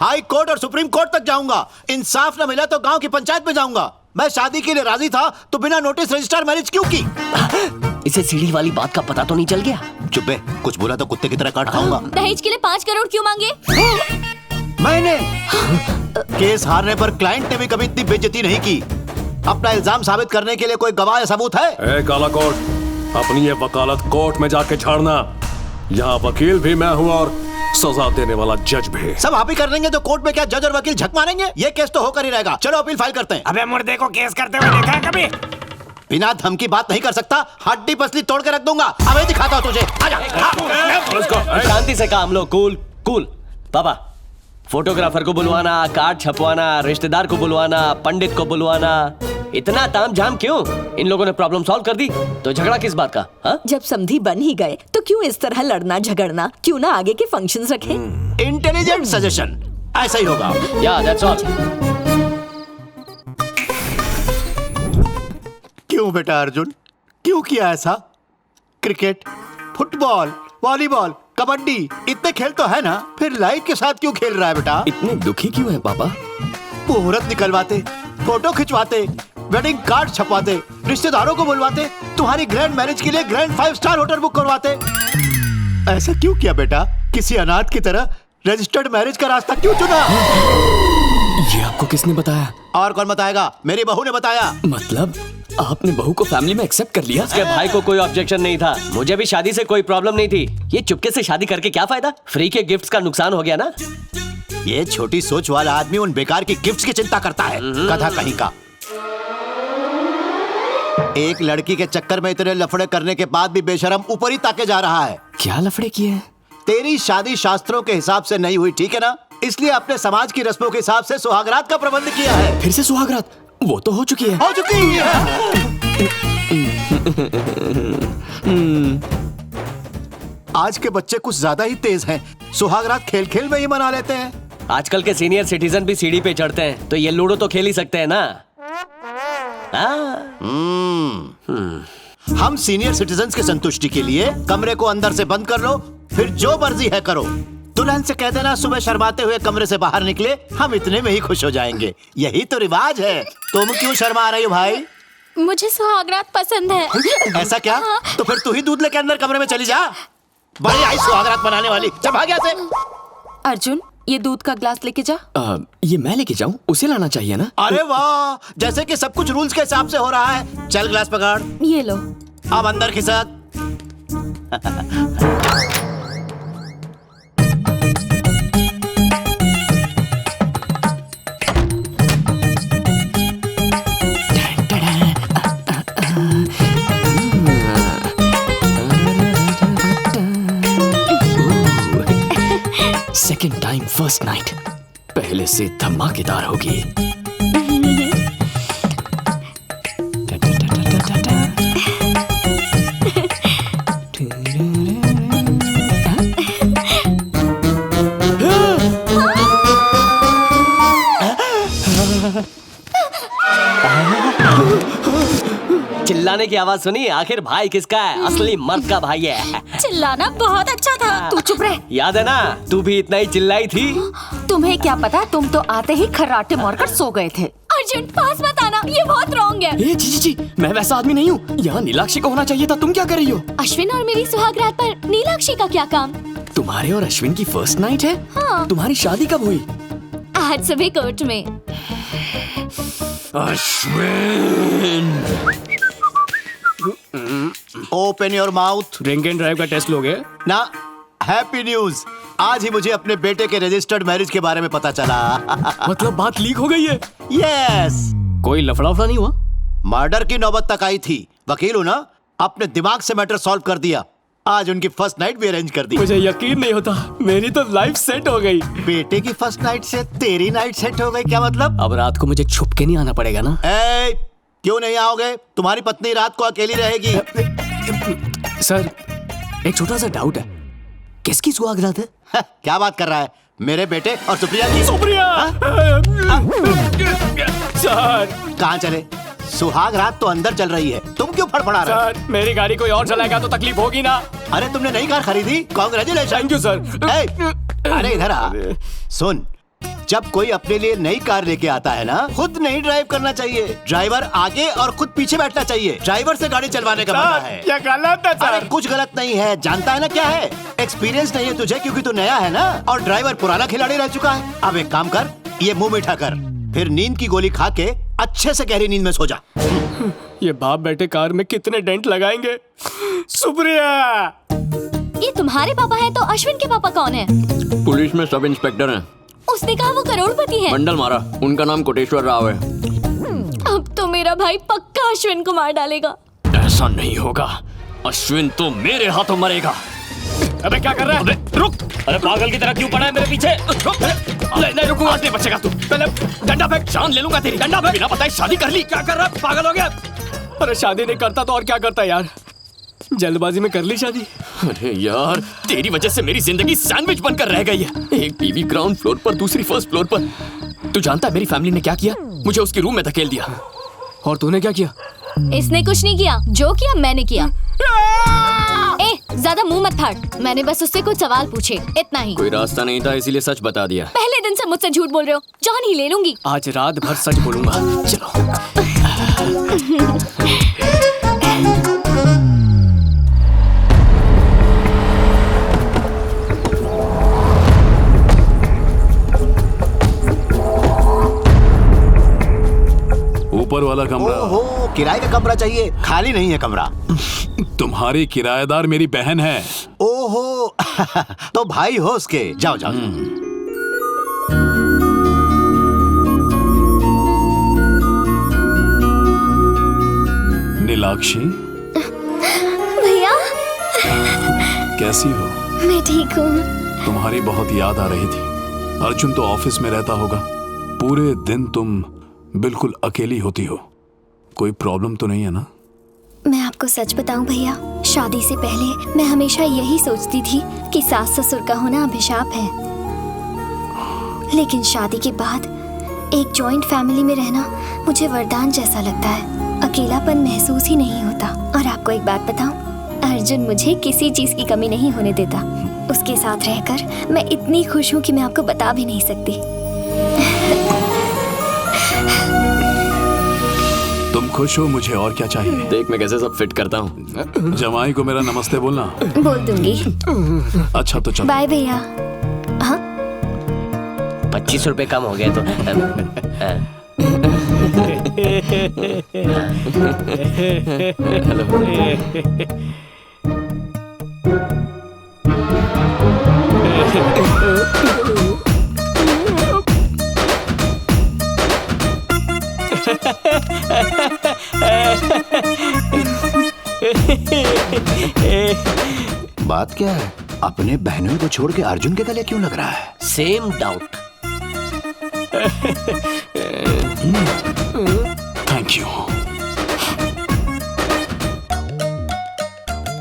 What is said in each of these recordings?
High court और supreme court तक जाऊंगा। इंसाफ न मिला तो गांव की पंचायत में जाऊंगा। मैं शादी के लिए राजी था तो बिना नोटिस रजिस्टर मैरिज क्यों की? इसे सीढ़ी वाली बात का पता तो नहीं चल गया? चुप है, कुछ बोला तो कुत्ते की तरह काट खाऊंगा। दहेज के लिए 5 करोड़ क्यों मांगे? मैंने केस हारने पर क्लाइंट ने भी कभी इतनी बेइज्जती नहीं की। अपना इल्जाम साबित करने के लिए कोई गवाह या सबूत है? ए काला कोट, अपनी ये वकालत कोर्ट में जाके झाड़ना। यहाँ वकील भी मैं हूँ और सजा देने वाला जज भी। सब आप ही कर लेंगे तो कोर्ट में क्या जज और वकील झक मारेंगे? ये केस तो होकर ही रहेगा। चलो अपील फाइल करते हैं। अबे मुर्दे को केस करते हुए देखा है कभी? बिना धमकी बात नहीं कर सकता। हड्डी पसली तोड़ के रख दूंगा। अबे दिखाता हूँ तुझे। आजा। शांति से काम लो। Cool cool. पापा, फोटोग्राफर को बुलवाना, कार्ड छपवाना, रिश्तेदार को बुलवाना, पंडित को बुलवाना, इतना तामझाम क्यों? इन लोगों ने प्रॉब्लम सॉल्व कर दी तो झगड़ा किस बात का? हा? जब समधी बन ही गए तो क्यों इस तरह लड़ना झगड़ना? क्यों ना आगे के फंक्शंस रखें? इंटेलिजेंट सजेशन, ऐसा ही होगा। या दैट्स ऑल। क्यों बेटा अर्जुन, क्यों किया ऐसा? क्रिकेट, फुटबॉल, वॉलीबॉल, कबड्डी, इतने खेल तो है ना, फिर लाइफ के साथ क्यों खेल रहा है बेटा? इतने दुखी क्यों है पापा? मुहूर्त निकलवाते, फोटो खिंचवाते, वेडिंग कार्ड छपवाते, रिश्तेदारों को बुलवाते, तुम्हारी ग्रैंड मैरिज के लिए ग्रैंड 5 स्टार होटल बुक करवाते। ऐसा क्यों किया बेटा? किसी अनाथ की तरह रजिस्टर्ड मैरिज का रास्ता क्यों चुना? ये आपको किसने बताया? और कौन बताएगा? मेरी बहू ने बताया। मतलब आपने बहू को फैमिली में एक्सेप्ट कर लिया? उसके भाई को कोई ऑब्जेक्शन नहीं था। मुझे भी शादी से कोई प्रॉब्लम नहीं थी। ये चुपके से शादी करके क्या फायदा? फ्री के गिफ्ट्स का नुकसान हो गया ना। ये छोटी सोच वाला आदमी उन बेकार की गिफ्ट्स की चिंता करता है। कथा कहीं का। एक लड़की के चक्कर में इतने लफड़े करने के बाद भी बेशरम ऊपर ही ताके जा रहा है। क्या लफड़े किए हैं? तेरी शादी शास्त्रों के हिसाब से नहीं हुई, ठीक है ना? इसलिए अपने समाज की रस्मों के हिसाब से सुहागरात का प्रबंध किया है। फिर से सुहागरात? वो तो हो चुकी है। हो चुकी है। आज के बच्चे कुछ ज्यादा ही तेज हैं। सुहागरात खेल खेल में ही मना लेते हैं। आजकल के सीनियर सिटीजन भी सीढ़ी पे चढ़ते हैं तो ये लूडो तो खेल ही सकते हैं ना। हम सीनियर सिटीजन्स की संतुष्टि के लिए कमरे को अंदर से बंद कर लो, फिर जो मर्जी है करो। दुल्हन से कह देना सुबह शर्माते हुए कमरे से बाहर निकले, हम इतने में ही खुश हो जाएंगे। यही तो रिवाज है। तुम क्यों शर्मा रही हो भाई? मुझे सुहागरात पसंद है। ऐसा क्या? तो फिर तू ही दूध लेके अंदर कमरे में चली जा। बड़ी आई सुहागरात बनाने वाली। चल भाग यहाँ से। अर्जुन, ये दूध का ग्लास लेके जा। ये मैं लेके जाऊं? उसे लाना चाहिए ना? अरे वाह, जैसे कि सब कुछ रूल्स के हिसाब से हो रहा है। चल ग्लास पकड़। ये लो। अब अंदर खिसक। सेकेंड टाइम फर्स्ट नाइट, पहले से धमाकेदार होगी। चिल्लाने की आवाज सुनी? आखिर भाई किसका है? असली मर्द का भाई है। चिल्लाना बहुत अच्छा था। तू चुप रह। याद है ना, तू भी इतना ही चिल्लाई थी। तुम्हें क्या पता, तुम तो आते ही खर्राटे मारकर सो गए थे। अर्जुन पास मत आना, ये बहुत रॉन्ग है। जी जी जी, मैं वैसा आदमी नहीं हूँ। यहाँ नीलाक्षी को होना चाहिए था। तुम क्या कर रही हो? अश्विन और मेरी सुहागरात पर नीलाक्षी का क्या काम? तुम्हारे और अश्विन की फर्स्ट नाइट है? हाँ। तुम्हारी शादी कब हुई? आज सुबह कोर्ट में। Ashwin, open your mouth. Drink and drive का टेस्ट लोगे? ना, हैप्पी न्यूज। आज ही मुझे अपने बेटे के रजिस्टर्ड मैरिज के बारे में पता चला। मतलब बात लीक हो गई है? यस। कोई लफड़ा नहीं हुआ? मर्डर की नौबत तक आई थी। वकील हूँ ना, अपने दिमाग से मैटर सॉल्व कर दिया। आज उनकी फर्स्ट नाइट भी अरेंज कर दी। मुझे यकीन नहीं होता, मेरी तो लाइफ सेट हो गई। बेटे की फर्स्ट नाइट से तेरी नाइट सेट हो गई? क्या मतलब? अब रात को मुझे छुप के नहीं आना पड़ेगा ना? क्यों नहीं आओगे? तुम्हारी पत्नी रात को अकेली रहेगी। सर, एक छोटा सा डाउट है। किसकी सुहागरात है? क्या बात कर रहा है? मेरे बेटे और सुप्रिया की। सुप्रिया! सर, कहाँ चले? सुहागरात तो अंदर चल रही है, तुम क्यों फड़फड़ा रहे हो? सर, मेरी गाड़ी कोई और चलाएगा तो तकलीफ होगी ना? अरे तुमने नई कार खरीदी? कांग्रेचुलेशन। Thank you sir. अरे इधर आ। सुन, जब कोई अपने लिए नई कार लेके आता है ना, खुद नहीं ड्राइव करना चाहिए। ड्राइवर आगे और खुद पीछे बैठना चाहिए। ड्राइवर से गाड़ी चलवाने का मजा है। ये गलत है अरे सर। कुछ गलत नहीं है, जानता है ना क्या है? एक्सपीरियंस नहीं है तुझे क्योंकि तू नया है ना, और ड्राइवर पुराना खिलाड़ी रह चुका है। अब एक काम कर, ये मुंह मीठा कर, फिर नींद की गोली खा के अच्छे से गहरी नींद में सो जा। ये बाप बेटे कार में कितने डेंट लगाएंगे? सुप्रिया, ये तुम्हारे पापा है तो अश्विन के पापा कौन है? पुलिस में सब इंस्पेक्टर हैं। उसने कहा वो करोड़पति है। बंडल मारा, उनका नाम कोटेश्वर राव है। अब तो मेरा भाई पक्का अश्विन को मार डालेगा। ऐसा नहीं होगा, अश्विन तो मेरे हाथों मरेगा। अबे क्या कर रहा है? अबे रुक! अरे पागल की तरह क्यों पड़ा है मेरे पीछे? रुक! नहीं रुकूंगा, आज नहीं बचेगा तू। पहले डंडा फेंक, जान ले लूंगा तेरी। डंडा फेंक, बिना बताए शादी कर ली। क्या कर रहा है? पागल हो गया? अरे शादी नहीं करता तो और क्या करता यार? जल्दबाजी में कर ली शादी। अरे यार, तेरी वजह से मेरी जिंदगी सैंडविच बनकर रह गई है। एक बीवी ग्राउंड फ्लोर पर, दूसरी फर्स्ट फ्लोर पर। तू जानता है मेरी फैमिली ने क्या किया? मुझे उसके रूम में धकेल दिया। और तूने क्या किया? इसने कुछ नहीं किया, जो किया मैंने किया। ए, ज्यादा मुंह मत फाड़। मैंने बस उससे कुछ सवाल पूछे, इतना ही। कोई रास्ता नहीं था इसीलिए सच बता दिया। पहले दिन से मुझसे झूठ बोल रहे हो, जान ही ले लूंगी। आज रात भर सच बोलूंगा। चलो। ऊपर वाला कमरा। ओहो, किराए का कमरा चाहिए, खाली नहीं है कमरा। तुम्हारी किराएदार मेरी बहन है। ओहो तो भाई हो उसके। जाओ जाओ। नीलाक्षी, भैया, कैसी हो? मैं ठीक हूँ। तुम्हारी बहुत याद आ रही थी। अर्जुन तो ऑफिस में रहता होगा। पूरे दिन तुम बिल्कुल अकेली होती हो। कोई प्रॉब्लम तो नहीं है ना? मैं आपको सच बताऊं भैया, शादी से पहले मैं हमेशा यही सोचती थी कि सास ससुर का होना अभिशाप है। लेकिन शादी के बाद एक जॉइंट फैमिली में रहना मुझे वरदान जैसा लगता है। अकेलापन महसूस ही नहीं होता। और आपको एक बात बताऊं, अर्जुन मुझे किसी चीज की कमी नहीं होने देता। उसके साथ रहकर मैं इतनी खुश हूँ कि मैं आपको बता भी नहीं सकती। तुम खुश हो, मुझे और क्या चाहिए? देख मैं कैसे सब फिट करता हूँ। जमाई को मेरा नमस्ते बोलना। बोल दूंगी। अच्छा तो चलो। बाय भैया। हाँ 25 रुपए कम हो गए तो। बात क्या है? अपने बहनों को छोड़ के अर्जुन के गले क्यों लग रहा है? Same doubt. Thank you.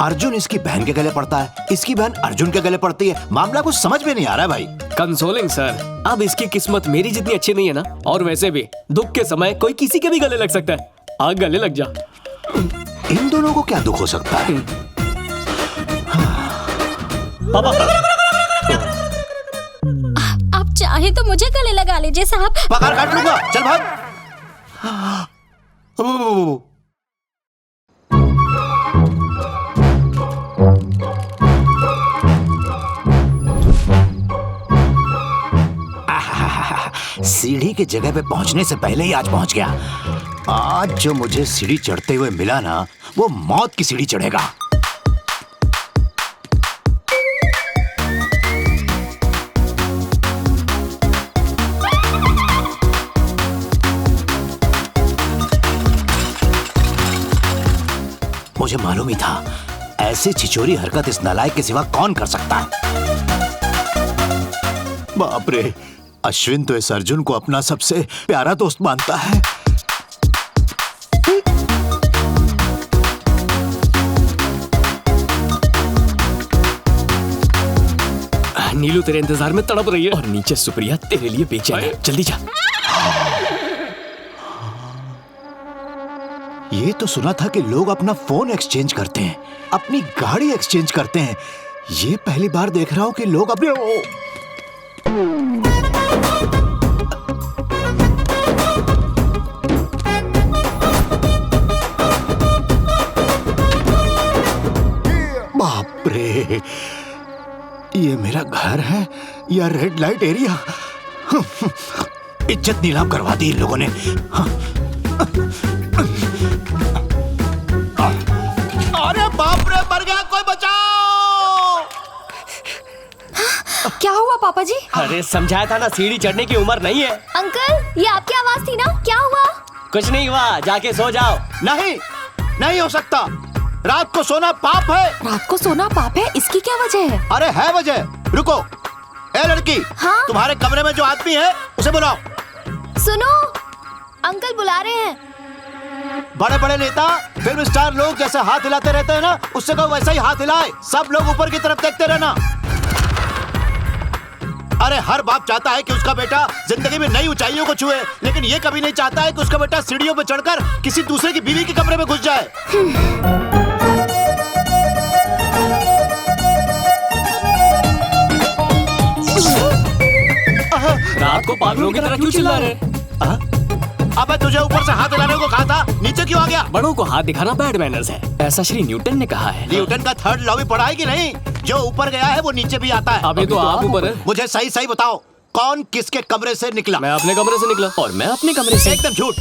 Arjun इसकी बहन के गले पड़ता है, इसकी बहन अर्जुन के गले पड़ती है। मामला कुछ समझ में नहीं आ रहा है भाई। कंसोलिंग सर, अब इसकी किस्मत मेरी जितनी अच्छी नहीं है ना। और वैसे भी दुख के समय कोई किसी के भी गले लग सकता है। आग गले लग जा। इन दोनों को क्या दुख हो सकता है? पापा, आप चाहे तो मुझे गले लगा लीजिए साहब। पगार काट लूंगा, चल भाग। सीढ़ी की जगह पे पहुंचने से पहले ही आज पहुंच गया। आज जो मुझे सीढ़ी चढ़ते हुए मिला ना, वो मौत की सीढ़ी चढ़ेगा। मुझे मालूम ही था, ऐसी छिचोरी हरकत इस नालायक के सिवा कौन कर सकता है। बाप रे, अश्विन तो इस अर्जुन को अपना सबसे प्यारा दोस्त मानता है। नीलू तेरे इंतजार में तड़प रही है। और नीचे सुप्रिया तेरे लिए बेचैन है। जल्दी जा। ये तो सुना था कि लोग अपना फोन एक्सचेंज करते हैं, अपनी गाड़ी एक्सचेंज करते हैं। ये पहली बार देख रहा हूं कि लोग अपने घर है या रेड लाइट एरिया? इज्जत नीलाम करवा दी इन लोगों ने। अरे बाप रे, मर गया, कोई बचाओ! क्या हुआ पापा जी? अरे समझाया था ना, सीढ़ी चढ़ने की उम्र नहीं है। अंकल, ये आपकी आवाज थी ना? क्या हुआ? कुछ नहीं हुआ, जाके सो जाओ। नहीं, नहीं हो सकता। रात को सोना पाप है। रात को सोना पाप है, इसकी क्या वजह है? अरे है वजह, रुको। ए लड़की, हाँ? तुम्हारे कमरे में जो आदमी है उसे बुलाओ। सुनो, अंकल बुला रहे हैं। बड़े बड़े नेता, फिल्म स्टार लोग जैसे हाथ हिलाते रहते हैं ना, उससे कहो वैसा ही हाथ हिलाए। सब लोग ऊपर की तरफ देखते रहना। अरे हर बाप चाहता है कि उसका बेटा जिंदगी में नई ऊंचाइयों को छुए, लेकिन ये कभी नहीं चाहता है कि उसका बेटा सीढ़ियों पर चढ़कर किसी दूसरे की बीवी के कमरे में घुस जाए। रात को पागलों की तरह क्यों चिल्ला रहे? अबे तुझे ऊपर से हाथ हिलाने को कहा था, नीचे क्यों आ गया? बड़ों को हाथ दिखाना बैड मैनर्स है, ऐसा श्री न्यूटन ने कहा है। न्यूटन का थर्ड लॉ भी पढ़ा है कि नहीं? जो ऊपर गया है वो नीचे भी आता है। अभी तो आप ऊपर है। मुझे सही सही बताओ, कौन किसके कमरे से निकला? मैं अपने कमरे से निकला। और मैं अपने कमरे से। एकदम झूठ।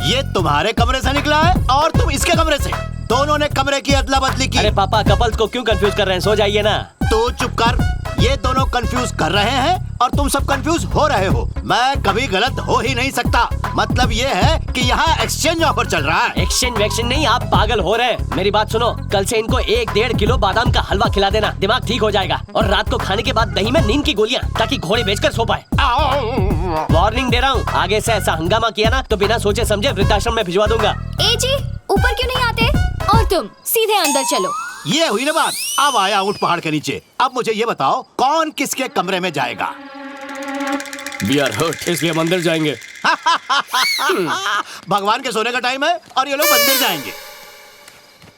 ये तुम्हारे कमरे से निकला है और तुम इसके कमरे से। दोनों ने कमरे की अदला बदली की। अरे पापा, कपल्स को क्यों कंफ्यूज कर रहे हैं? सो जाइए ना। तो चुप कर। ये दोनों कंफ्यूज कर रहे हैं और तुम सब कंफ्यूज हो रहे हो। मैं कभी गलत हो ही नहीं सकता। मतलब ये है कि यहाँ एक्सचेंज ऑफर चल रहा है। एक्सचेंज वैक्शन नहीं, आप पागल हो रहे हैं। मेरी बात सुनो, कल से इनको 1-1.5 किलो बादाम का हलवा खिला देना, दिमाग ठीक हो जाएगा। और रात को खाने के बाद दही में नींद की गोलियां, ताकि घोड़े बेचकर सो पाए। वार्निंग दे रहा हूँ, आगे से ऐसा हंगामा किया ना तो बिना सोचे समझे वृद्धाश्रम में भिजवा दूंगा। ए जी, ऊपर क्यों नहीं आते? और तुम सीधे अंदर चलो। ये हुई ना बात। अब आया ऊंट पहाड़ के नीचे। अब मुझे ये बताओ, कौन किसके कमरे में जाएगा? We are hurt. इसलिए मंदिर जाएंगे। भगवान के सोने का टाइम है और ये लोग मंदिर जाएंगे।